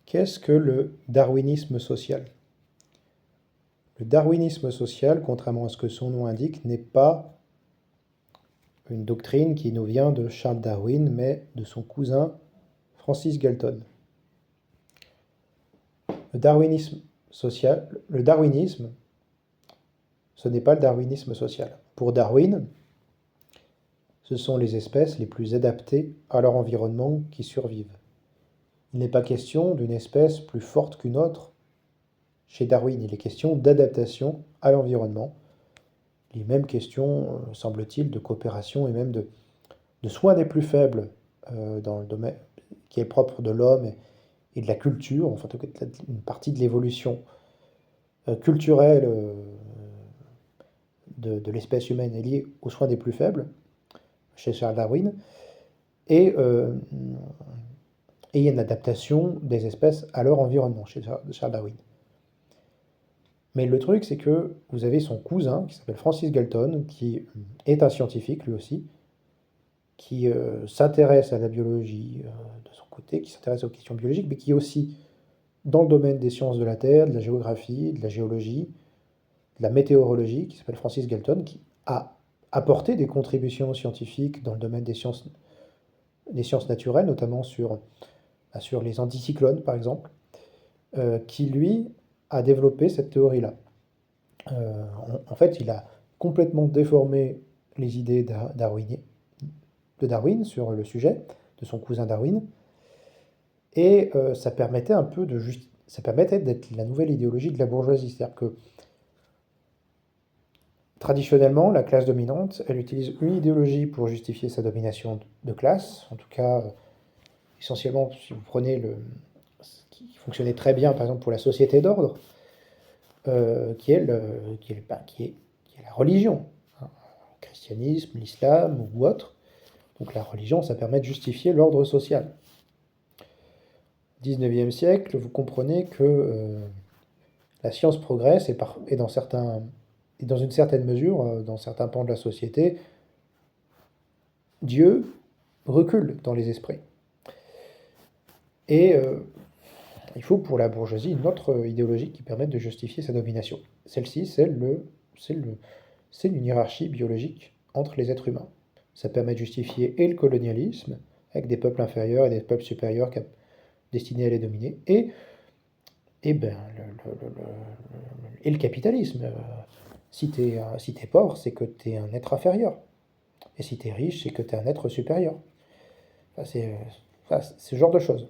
Qu'est-ce que le darwinisme social? Le darwinisme social, contrairement à ce que son nom indique, n'est pas une doctrine qui nous vient de Charles Darwin, mais de son cousin Francis Galton. Le darwinisme social, le darwinisme, ce n'est pas le darwinisme social. Pour Darwin, ce sont les espèces les plus adaptées à leur environnement qui survivent. Il n'est pas question d'une espèce plus forte qu'une autre. Chez Darwin, il est question d'adaptation à l'environnement. Il est même question, semble-t-il, de coopération et même de soins des plus faibles dans le domaine qui est propre de l'homme et de la culture, enfin, en tout cas, une partie de l'évolution culturelle de l'espèce humaine est liée aux soins des plus faibles, chez Charles Darwin, et il y a une adaptation des espèces à leur environnement, chez Charles Darwin. Mais le truc, c'est que vous avez son cousin, qui s'appelle Francis Galton, qui est un scientifique lui aussi, qui s'intéresse à la biologie de son côté, qui s'intéresse aux questions biologiques, mais qui est aussi dans le domaine des sciences de la Terre, de la géographie, de la géologie, de la météorologie, qui s'appelle Francis Galton, qui a apporté des contributions scientifiques dans le domaine des sciences naturelles, notamment sur les anticyclones, par exemple, qui, lui, a développé cette théorie-là. En fait, il a complètement déformé les idées de Darwin sur le sujet, de son cousin Darwin, et ça permettait un peu ça permettait d'être la nouvelle idéologie de la bourgeoisie. C'est-à-dire que traditionnellement, la classe dominante, elle utilise une idéologie pour justifier sa domination de classe. En tout cas, essentiellement, si vous prenez ce qui fonctionnait très bien, par exemple, pour la société d'ordre, qui est la religion, hein, le christianisme, l'islam ou autre. Donc la religion, ça permet de justifier l'ordre social. Au XIXe siècle, vous comprenez que la science progresse et dans une certaine mesure, dans certains pans de la société, Dieu recule dans les esprits. Et il faut pour la bourgeoisie une autre idéologie qui permette de justifier sa domination. Celle-ci, c'est une hiérarchie biologique entre les êtres humains. Ça permet de justifier et le colonialisme, avec des peuples inférieurs et des peuples supérieurs destinés à les dominer, et le capitalisme. Si t'es pauvre, c'est que tu es un être inférieur. Et si tu es riche, c'est que tu es un être supérieur. C'est ce genre de choses.